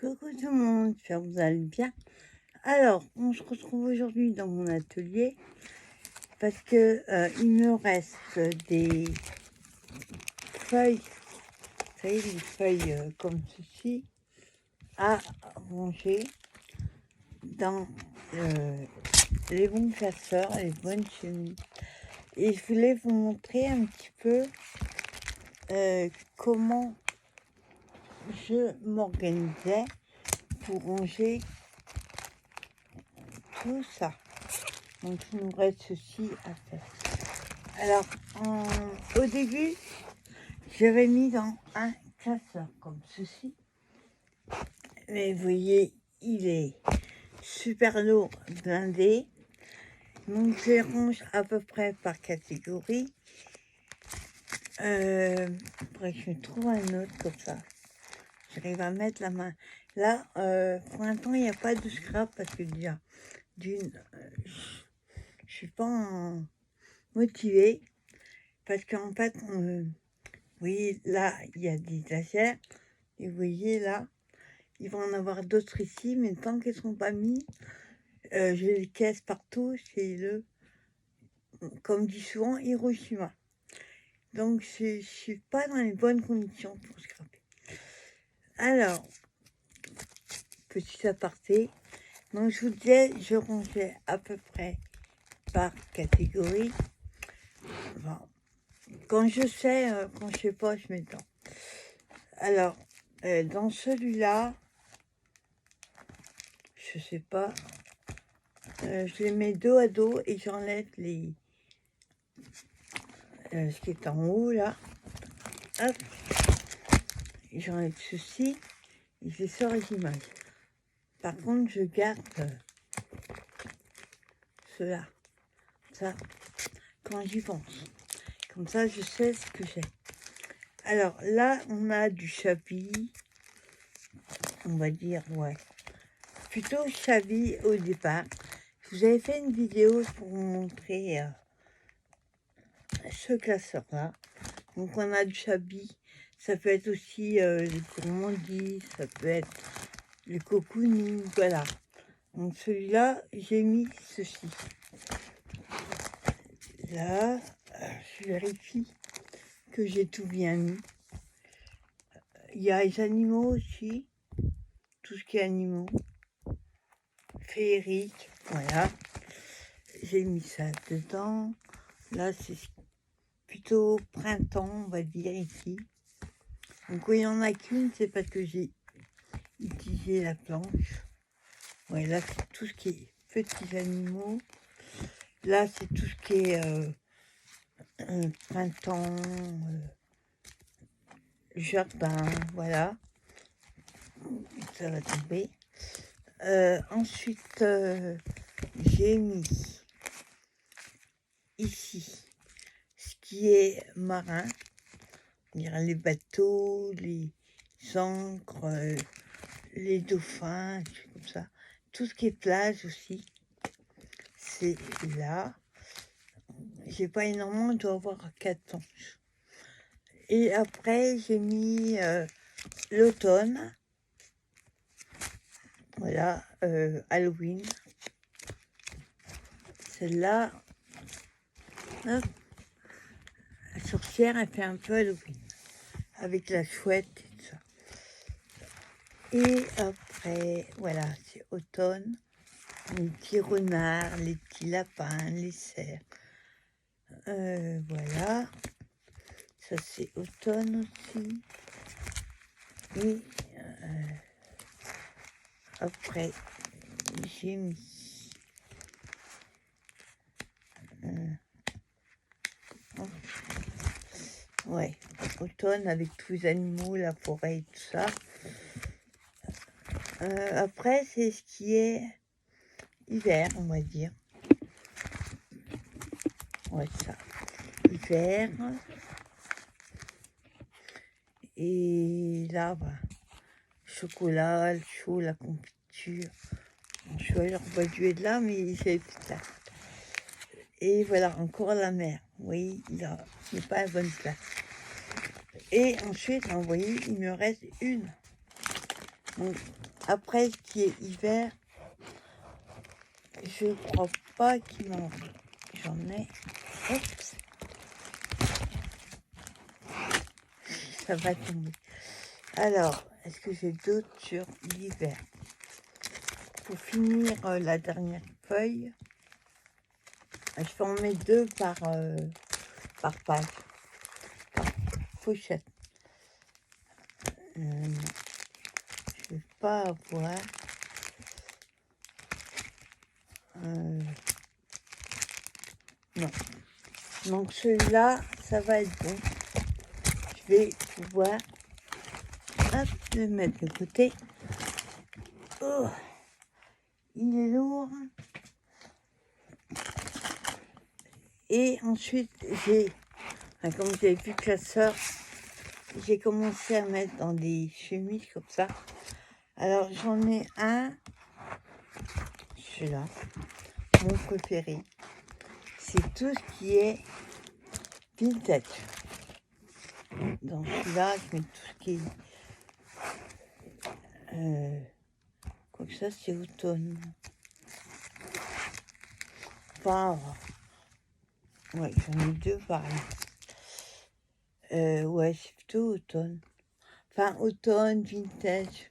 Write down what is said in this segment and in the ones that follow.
Coucou tout le monde, j'espère que vous allez bien. Alors, on se retrouve aujourd'hui dans mon atelier parce que il me reste des feuilles, vous savez, des feuilles comme ceci à ranger dans les bons classeurs, les bonnes chemises. Et je voulais vous montrer un petit peu comment je m'organisais pour ranger tout ça. Donc il nous reste ceci à faire. Alors au début, j'avais mis dans un classeur comme ceci. Mais vous voyez, il est super lourd, blindé. Donc je les range à peu près par catégorie. Après je trouve un autre comme ça. J'arrive à mettre la main. Là, pour l'instant, il n'y a pas de scrap parce que déjà, d'une, je suis pas motivée. Parce qu'en fait, vous voyez, là, il y a des étagères. Et vous voyez, là, il va en avoir d'autres ici. Mais tant qu'elles ne sont pas mises, j'ai les caisses partout. C'est comme dit souvent, Hiroshima. Donc, je ne suis pas dans les bonnes conditions pour scraper. Alors, petit aparté. Donc, je vous disais, je rangeais à peu près par catégorie. Bon. Quand je sais, quand je sais pas, je mets dedans. Alors, dans celui-là, je sais pas, je les mets dos à dos et j'enlève ce qui est en haut là. Hop, j'enlève ceci et je sors les images. Par contre, je garde cela, ça, quand j'y pense. Comme ça, je sais ce que j'ai. Alors là, on a du chablis, on va dire, ouais. Plutôt chablis au départ. Je vous avais fait une vidéo pour vous montrer ce classeur-là. Donc on a du chablis. Ça peut être aussi les gourmandises, ça peut être le cocooning, voilà. Donc celui-là, j'ai mis ceci. Là, je vérifie que j'ai tout bien mis. Il y a les animaux aussi, tout ce qui est animaux. Féerique, voilà. J'ai mis ça dedans. Là, c'est plutôt printemps, on va dire, ici. Donc, il n'y en a qu'une, c'est parce que j'ai utilisé la planche. Ouais, là, c'est tout ce qui est petits animaux. Là, c'est tout ce qui est printemps, jardin, voilà. Ça va tomber. Ensuite, j'ai mis ici ce qui est marin, les bateaux, les ancres, les dauphins, comme ça. Tout ce qui est plage aussi, c'est là. J'ai pas énormément, je dois avoir 4 planches. Et après, j'ai mis l'automne. Voilà, Halloween. Celle-là, la sorcière, elle fait un peu Halloween. Avec la chouette et tout ça. Et après, voilà, c'est automne. Les petits renards, les petits lapins, les cerfs. Voilà. Ça, c'est automne aussi. Et après, j'ai mis ouais, automne avec tous les animaux, la forêt et tout ça. Après, c'est ce qui est hiver, on va dire. Ouais, ça. Hiver. Et là, bah, chocolat, le chaud, la confiture. Bon, je suis allée rebaduer de là, mais c'est plus tard. Et voilà, encore la mer. Oui, là, c'est pas la bonne place. Et ensuite, vous voyez, il me reste une Donc, après, ce qui est hiver, je crois pas qu'il m'en... J'en ai... Oups, ça va tomber. Alors, est-ce que j'ai d'autres sur l'hiver? Pour finir la dernière feuille, je peux en mettre 2 par page, par pochette. Je vais pas avoir... non. Donc celui-là, ça va être bon. Je vais pouvoir le mettre de côté. Oh, il est lourd. Et ensuite, comme vous avez vu que la sœur, j'ai commencé à mettre dans des chemises comme ça. Alors j'en ai un, celui-là, mon préféré. C'est tout ce qui est vintage. Dans celui-là, je mets tout ce qui est... quoi que ça, c'est automne. Enfin, ouais, j'en ai 2 pareil. Ouais, c'est plutôt automne. Enfin, automne, vintage.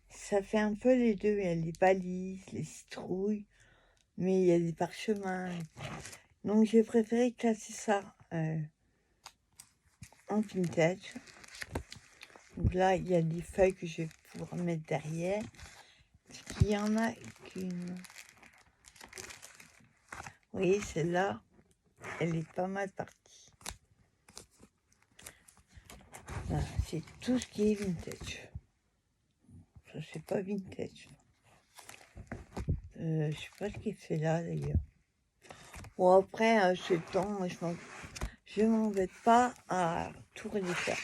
Ça fait un peu les deux. Il y a les balises, les citrouilles, mais il y a des parchemins. Donc, j'ai préféré classer ça en vintage. Donc là, il y a des feuilles que je vais pouvoir mettre derrière. Il y en a qu'une. Oui, celle-là, elle est pas mal partie. Voilà, c'est tout ce qui est vintage. Ça, c'est pas vintage. Je sais pas ce qu'il fait là, d'ailleurs. Bon, après, ce temps, je m'embête pas à tout refaire.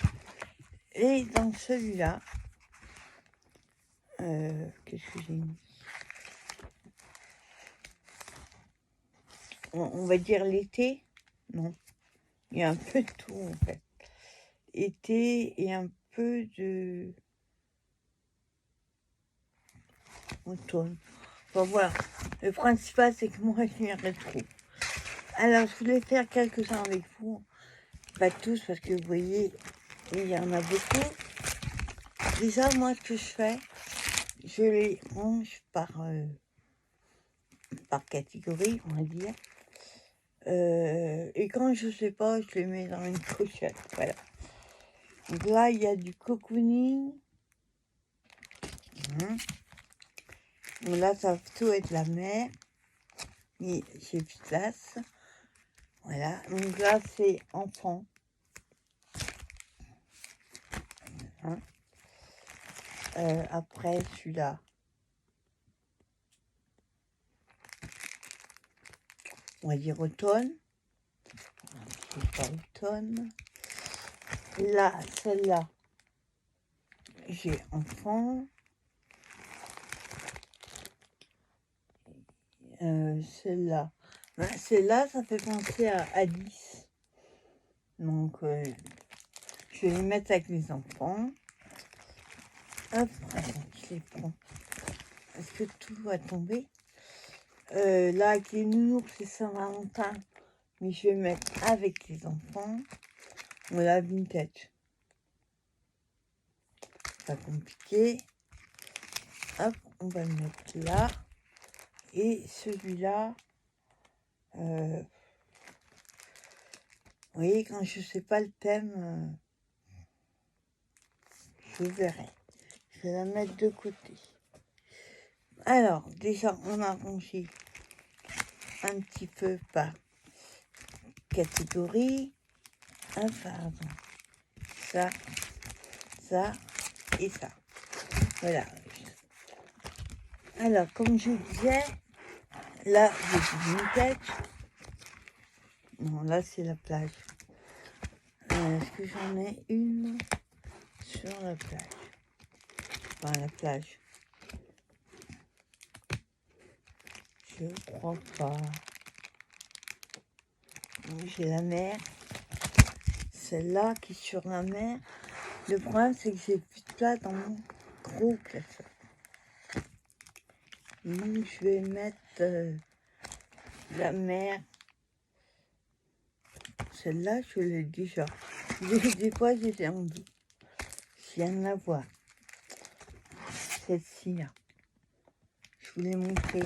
Et dans celui-là, qu'est-ce que j'ai mis? On va dire l'été. Non, il y a un peu de tout, en fait. Été et un peu de automne. Bon, voilà. Le principal, c'est que moi, je m'y retrouve. Alors, je voulais faire quelques-uns avec vous. Pas tous, parce que vous voyez, il y en a beaucoup. Déjà, moi, ce que je fais, je les range par catégorie, on va dire. Et quand je sais pas, je les mets dans une pochette. Voilà. Donc là, il y a du cocooning. Donc là, ça va plutôt être la mer. Mais j'ai plus de place. Voilà. Donc là, c'est enfant. Après, celui-là. On va dire automne. C'est pas automne. Là, celle-là, j'ai enfant. Celle-là. Celle-là, ça fait penser à Alice. Donc, je vais les mettre avec les enfants. Hop, attends, je les prends. Est-ce que tout va tomber? Là, avec les nounours, c'est Saint-Valentin. Mais je vais mettre avec les enfants. Voilà, vintage. Pas compliqué. Hop, on va le mettre là. Et celui-là, vous voyez, quand je sais pas le thème, je verrai. Je vais la mettre de côté. Alors, déjà, on a rangé un petit peu par catégorie. Pardon. Ça, ça et ça. Voilà. Alors, comme je disais, là, j'ai du vintage. Non, là, c'est la plage. Est-ce que j'en ai une sur la plage? Enfin, la plage. Je crois pas. J'ai la mer. Celle-là qui est sur la mer. Le problème, c'est que j'ai plus de place dans mon gros classeur. Donc je vais mettre la mer. Celle-là, je l'ai déjà. Des fois, j'ai envie. Je viens de la voir. Celle-ci, là. Je vous l'ai montré.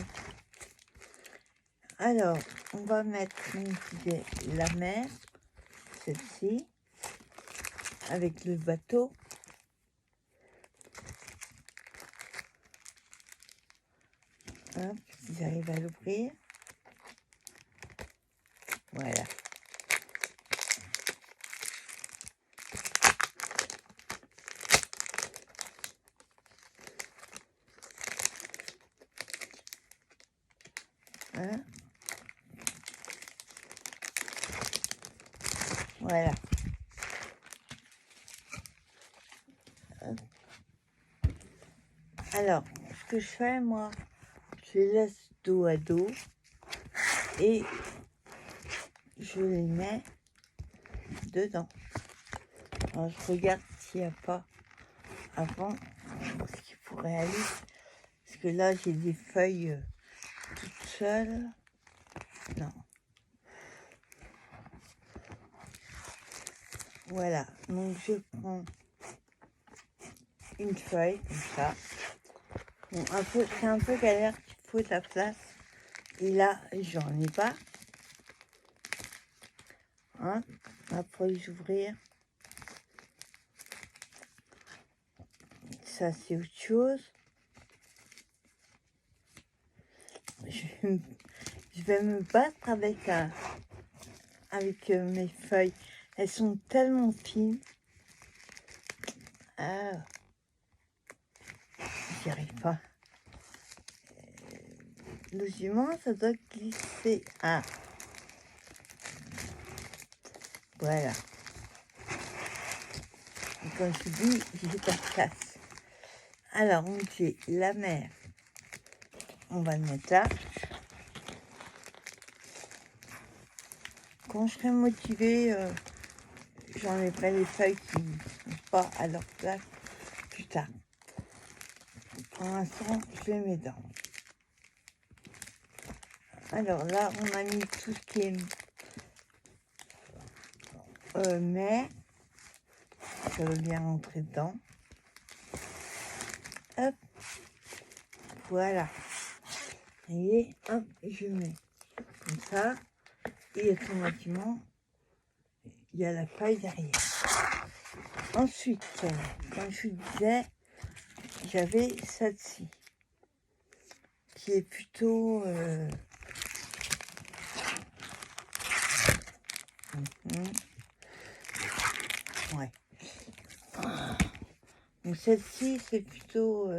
Alors, on va mettre, comme je disais, la mer. Celle-ci. Avec le bateau. Hop, si j'arrive à l'ouvrir. Voilà. Hein? Voilà. Hop. Alors, ce que je fais, moi, je les laisse dos à dos et je les mets dedans. Alors, je regarde s'il n'y a pas avant ce qu'il pourrait aller. Parce que là, j'ai des feuilles toutes seules. Non. Voilà. Donc, je prends une feuille comme ça. Bon, c'est un peu galère, il faut de la place. Et là, j'en ai pas. Hein? Après, j'ouvrir. Ça, c'est autre chose. Je vais me battre avec mes feuilles. Elles sont tellement fines. Ah, j'y arrive pas. Logiquement, ça doit glisser. Ah, voilà. Et comme je dis, j'ai pas de place. Alors, on dit la mer. On va le mettre là. Quand je serai motivée, j'enlèverai les feuilles qui ne sont pas à leur place plus tard. Pour l'instant, je les mets dedans. Alors là, on a mis tout ce qui est mer. Ça veut bien rentrer dedans. Hop. Voilà. Et hop, je mets comme ça. Et automatiquement, il y a la paille derrière. Ensuite, comme je vous disais, j'avais celle-ci. Qui est plutôt... ouais. Donc celle-ci, c'est plutôt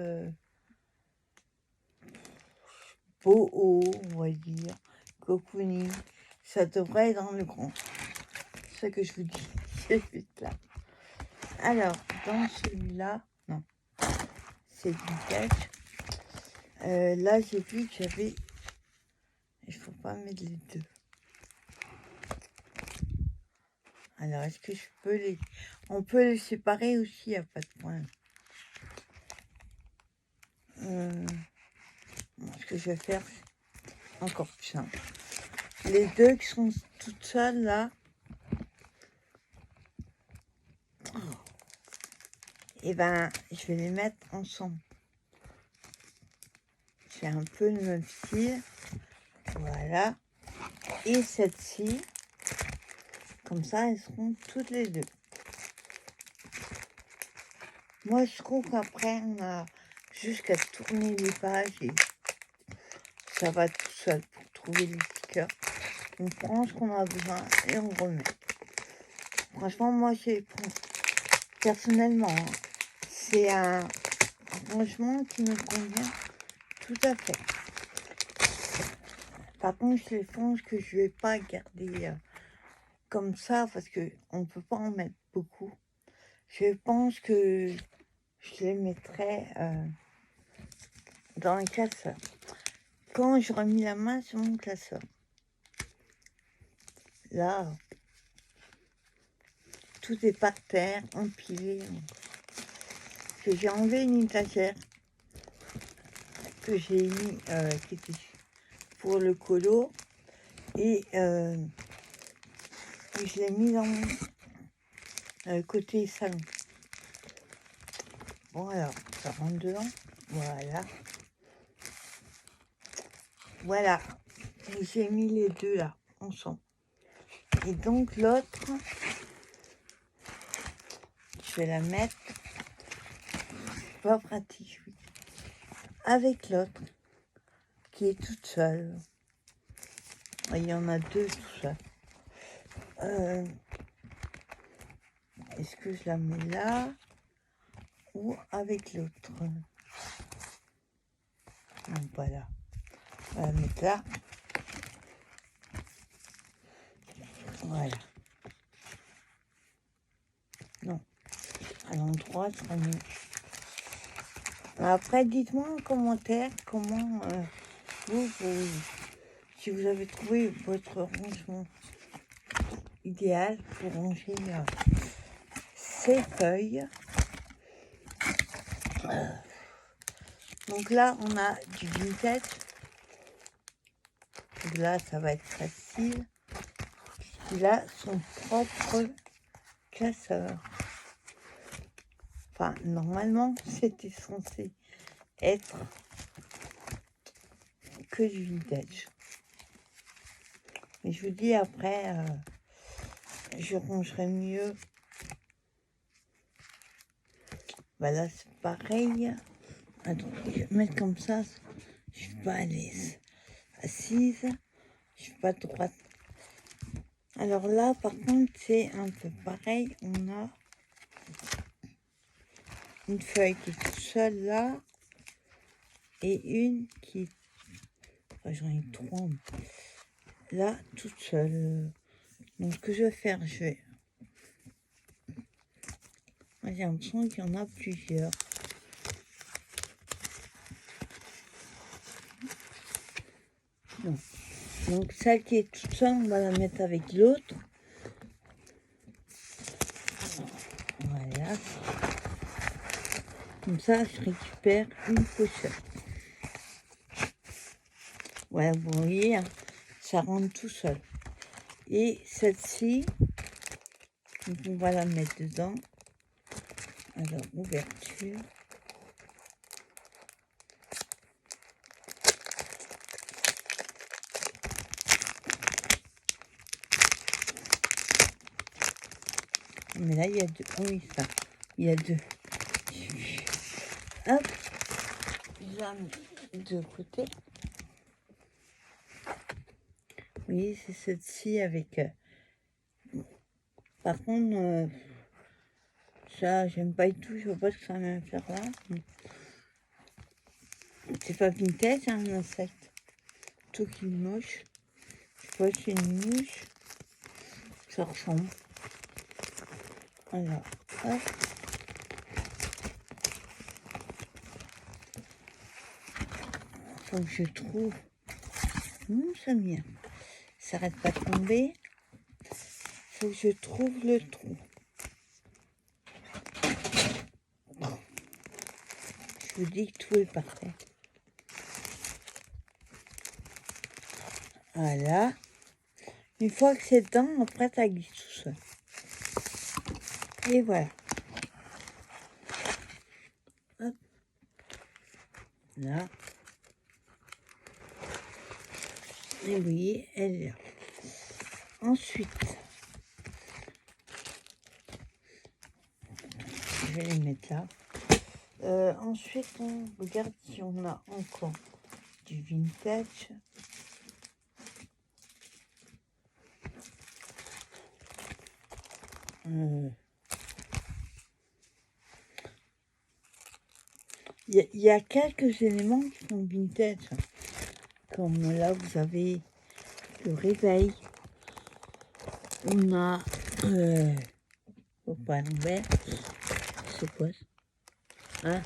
beau haut, on va dire, cocooning. Ça devrait être dans le grand. C'est ce que je vous dis. C'est juste là. Alors, dans celui-là, non, c'est vintage. Là, j'ai vu que j'avais... Il faut pas mettre les deux. Alors, est-ce que je peux les... On peut les séparer aussi, il n'y a pas de problème. Ce que je vais faire, c'est encore plus simple. Les deux qui sont toutes seules, là, et ben, je vais les mettre ensemble. J'ai un peu le même style. Voilà. Et celle-ci, comme ça, elles seront toutes les deux. Moi, je trouve qu'après, on a juste qu'à tourner les pages et ça va tout seul pour trouver les stickers. On prend ce qu'on a besoin et on remet. Franchement, moi, personnellement, hein, c'est un rangement qui me convient tout à fait. Par contre, je pense que je vais pas garder comme ça parce que on peut pas en mettre beaucoup. Je pense que je les mettrai dans un classeur. Quand j'aurai mis la main sur mon classeur. Là, tout est par terre, empilé. que j'ai enlevé une étagère que j'ai mis, qui était pour le colo, et je l'ai mis dans mon côté salon. Bon, alors, ça rentre dedans. Voilà. Voilà. Et j'ai mis les deux là, ensemble. Et donc, l'autre, je vais la mettre, pas pratique, oui, avec l'autre, qui est toute seule. Il y en a deux tout seul. Est-ce que je la mets là ou avec l'autre? Non, pas là. On va la mettre là. Voilà. Non. À l'endroit, ça sera mieux. Après, dites-moi en commentaire comment si vous avez trouvé votre rangement idéal pour ranger ces feuilles. Donc là, on a du vintage. Donc là, ça va être facile. Il a son propre classeur. Enfin, normalement, c'était censé être que du vintage. Mais je vous dis, après, je rangerai mieux. Voilà, c'est pareil. Attends, je vais mettre comme ça. Je suis pas assise. Je suis pas droite. Alors là, par contre, c'est un peu pareil. On a une feuille qui est toute seule là. Et une qui... Enfin, j'en ai trois. Là, toute seule. Donc, ce que je vais faire, je vais... J'ai l'impression qu'il y en a plusieurs. Non. Donc, celle qui est toute seule, on va la mettre avec l'autre. Voilà. Comme ça, je récupère une pochette. Voilà, vous voyez, hein, ça rentre tout seul. Et celle-ci, on va la mettre dedans. Alors, ouverture. Mais là, il y a deux. Oh oui, ça. Il y a deux. Hop. Je la mets de côté. Oui, c'est celle-ci avec... Par contre, ça, j'aime pas du tout. Je vois pas ce que ça va faire là. C'est pas vintage, c'est un insecte. Tout qui est moche. Je sais pas si c'est une mouche. Ça ressemble. Alors, hop. Faut que je trouve... ça vient. Ça arrête pas de tomber. Faut que je trouve le trou. Je vous dis que tout est parfait. Voilà. Une fois que c'est dedans, après, ça glisse tout seul. Et voilà. Hop. Là. Et vous voyez, elle est là. Ensuite, je vais les mettre là. Ensuite, on regarde si on a encore du vintage. Il y a quelques éléments qui sont vintage. Comme là, vous avez le réveil. On a... faut pas l'envers. C'est quoi ça? Hein,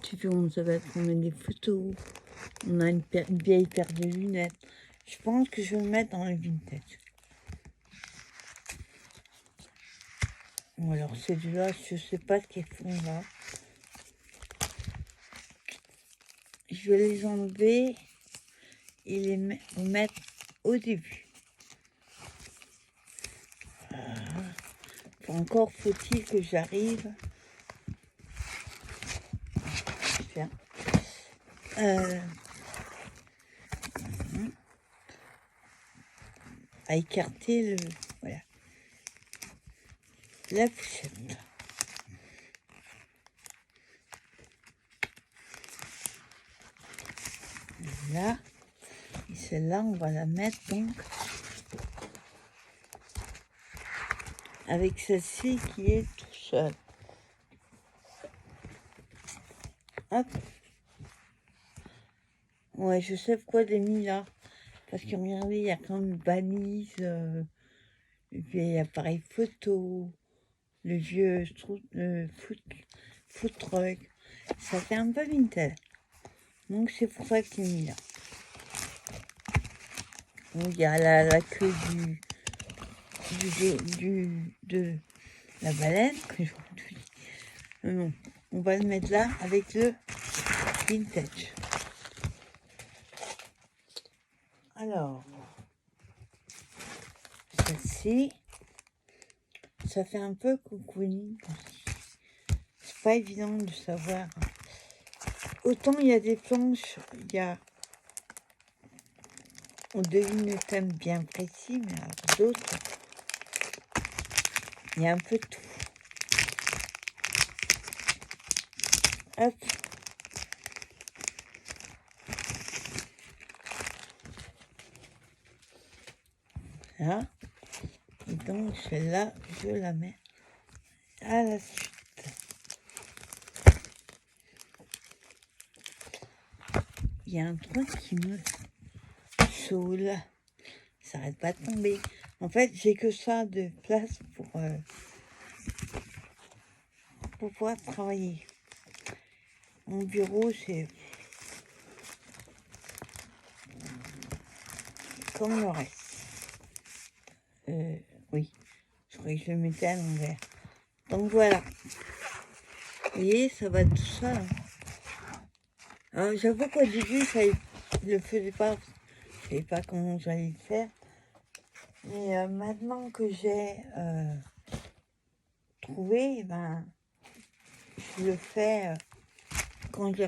tu sais comment ça va être, on met des photos. On a une vieille paire de lunettes. Je pense que je vais le mettre dans le vintage. Ou alors ces deux-là, je sais pas ce qu'ils font là. Je vais les enlever et les mettre au début. Encore faut-il que j'arrive à écarter voilà, la poussette. Là, et celle-là, on va la mettre donc avec celle-ci qui est tout seule. Hop. Ouais, je sais pourquoi j'ai mis là. Parce que regardez, il y a quand même une balise, le vieil appareil photo, le vieux food truck. Ça fait un peu vintage. Donc c'est pour ça que j'ai mis là. Donc il y a la queue de la baleine. Non, on va le mettre là avec le vintage. Alors, celle-ci, ça fait un peu cocooning aussi. C'est pas évident de savoir. Autant il y a des planches, on devine le thème bien précis, mais alors d'autres, il y a un peu de tout. Hop. Là. Et donc celle-là, je la mets à la suite. Il y a un truc qui me saoule. Ça n'arrête pas de tomber. En fait, j'ai que ça de place pour pouvoir travailler. Mon bureau, c'est comme le reste. Oui, je croyais que je le mettais à l'envers. Donc voilà. Vous voyez, ça va tout ça. Hein. Alors, j'avoue qu'au début, je le faisais pas. Je savais pas comment j'allais le faire. Mais maintenant que j'ai trouvé, ben, je le fais quand je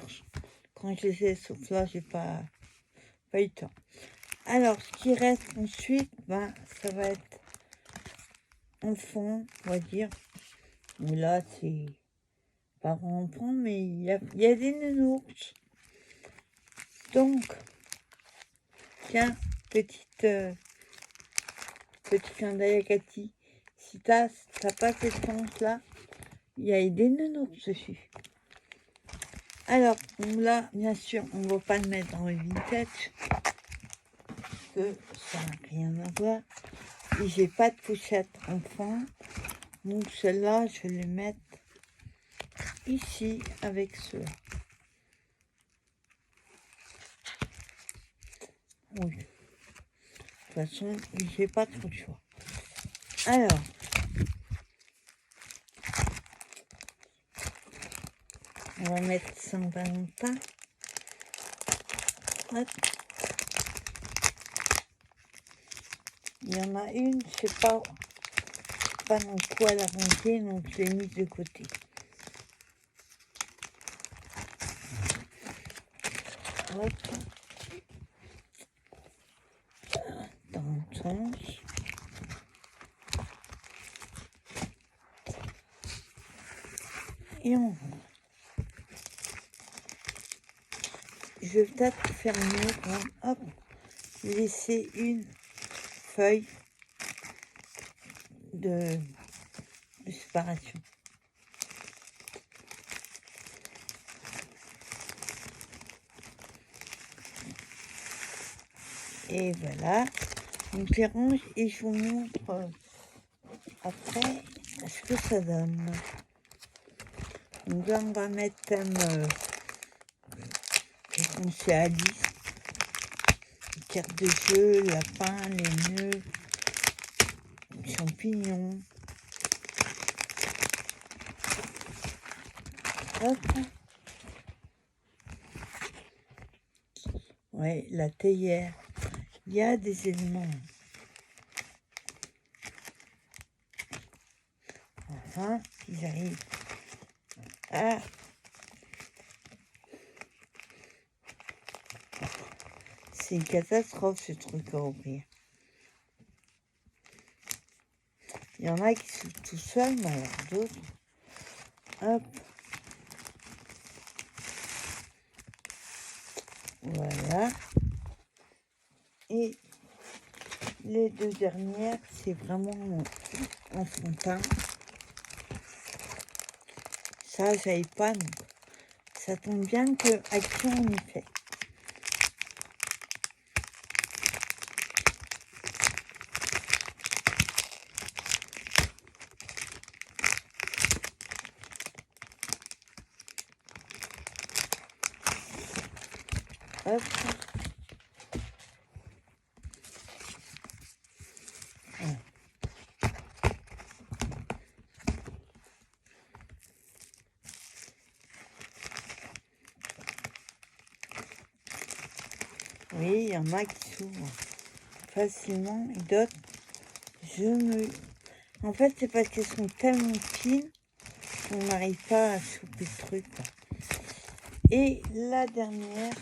les ai, sauf là, j'ai pas eu le temps. Alors, ce qui reste ensuite, ben, ça va être en fond, on va dire. Où là, c'est pas en fond, mais il y a des nounours. Donc, tiens, petit clin d'œil à Cathy. Si t'as pas cette chance-là, il y a des nounours dessus. Alors, là, bien sûr, on ne va pas le mettre dans le vintage, parce que ça n'a rien à voir. Et j'ai pas de pochette enfant, donc celle-là, je vais les mettre ici avec ceux-là. Oui. De toute façon, j'ai pas trop de choix. Alors, on va mettre Saint-Valentin. Hop. Il y en a une, je sais pas dans quoi la ranger, donc je l'ai mise de côté. Hop. Dans le sens. Et on va. Je vais peut-être faire mieux quand hop, laisser une feuille de séparation. Et voilà. Donc je les range et je vous montre après ce que ça donne. Donc là on va mettre thème c'est Alice. Les cartes de jeu, lapin, les nœuds, champignons. Hop. Ouais, la théière. Il y a des éléments. Enfin, ils arrivent à... C'est une catastrophe, ce truc à ouvrir. Il y en a qui sont tout seuls, mais alors d'autres... Hop. Voilà. Et les deux dernières, c'est vraiment enfantin. Ça, j'avais pas, donc ça tombe bien que Action en y fait. Hop. Oui, il y en a qui s'ouvrent facilement et d'autres, En fait, c'est parce qu'elles sont tellement fines qu'on n'arrive pas à choper le truc, quoi. Et la dernière...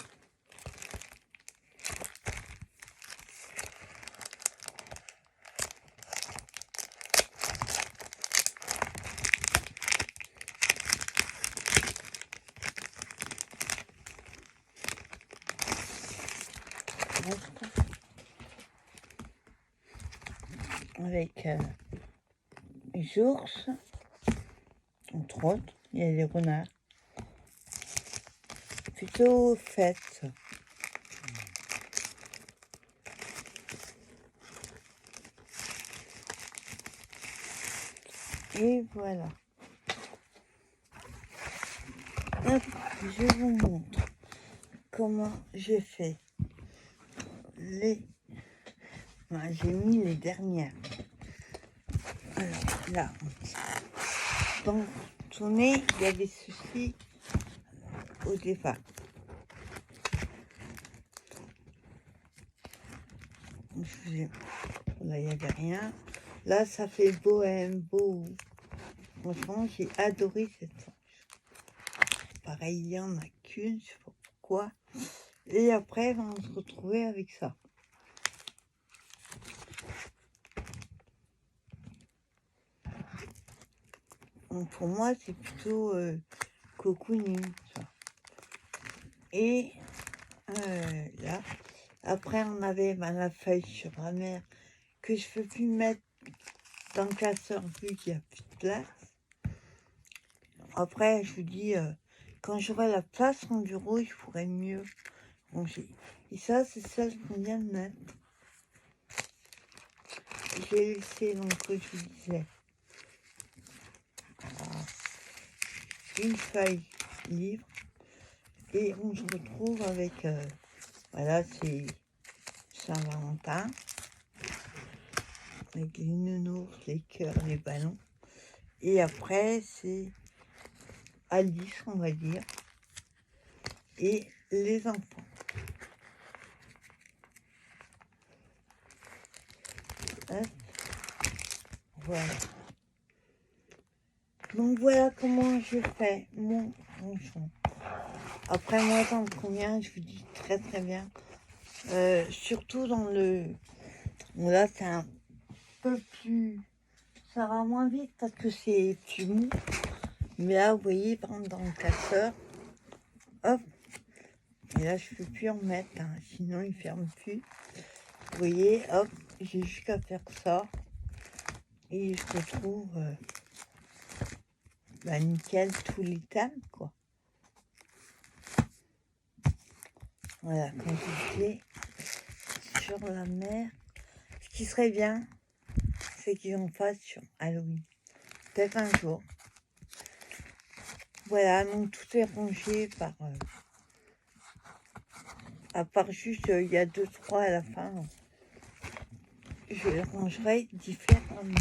avec les ours, entre autres, il y a les renards. Plutôt faites. Et voilà. Hop, je vous montre comment j'ai fait les... Enfin, j'ai mis les dernières. Alors là, dans ton nez, il y avait ceci au départ. Là, il n'y avait rien. Là, ça fait bohème, beau. Franchement, j'ai adoré cette planche. Pareil, il n'y en a qu'une, je sais pas pourquoi. Et après, on va se retrouver avec ça. Donc, pour moi, c'est plutôt cocooning, ça. Et là, après, on avait la feuille sur la mer que je peux plus mettre dans le classeur vu qu'il n'y a plus de place. Après, je vous dis, quand j'aurai la place en bureau, je pourrai mieux ranger. Et ça, c'est celle qu'on vient de mettre. J'ai laissé, donc, je vous disais, une feuille livre. Et on se retrouve avec, voilà, c'est Saint-Valentin. Avec les nounours, les cœurs, les ballons. Et après, c'est Alice, on va dire. Et les enfants. Hein, voilà. Donc voilà comment je fais mon ranchon. Après moi, dans combien, je vous dis très très bien. Surtout dans le... Bon, là, c'est un peu plus... Ça va moins vite parce que c'est plus mou. Mais là, vous voyez, par exemple, dans le casseur, hop. Et là, je ne peux plus en mettre, hein, sinon il ne ferme plus. Vous voyez, hop, j'ai juste qu'à faire ça. Et je retrouve nickel tous les thèmes, quoi. Voilà, quand j'étais sur la mer, ce qui serait bien, c'est qu'ils en fassent sur Halloween. Peut-être un jour. Voilà, donc tout est rangé par... à part juste, il y a 2-3 à la fin. Je les rangerai différemment.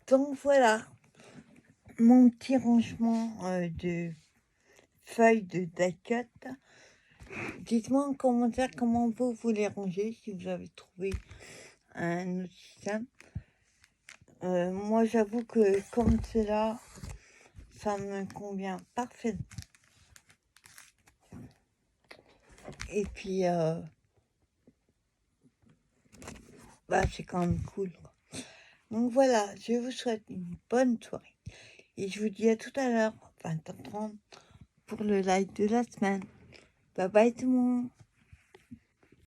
Donc voilà, mon petit rangement de feuilles de die cut. Dites-moi en commentaire comment vous les rangez, si vous avez trouvé un autre système. Moi, j'avoue que comme cela, ça me convient parfaitement. Et puis, c'est quand même cool, quoi. Donc voilà, je vous souhaite une bonne soirée. Et je vous dis à tout à l'heure, 20h30, pour le live de la semaine. Bye bye tout le monde.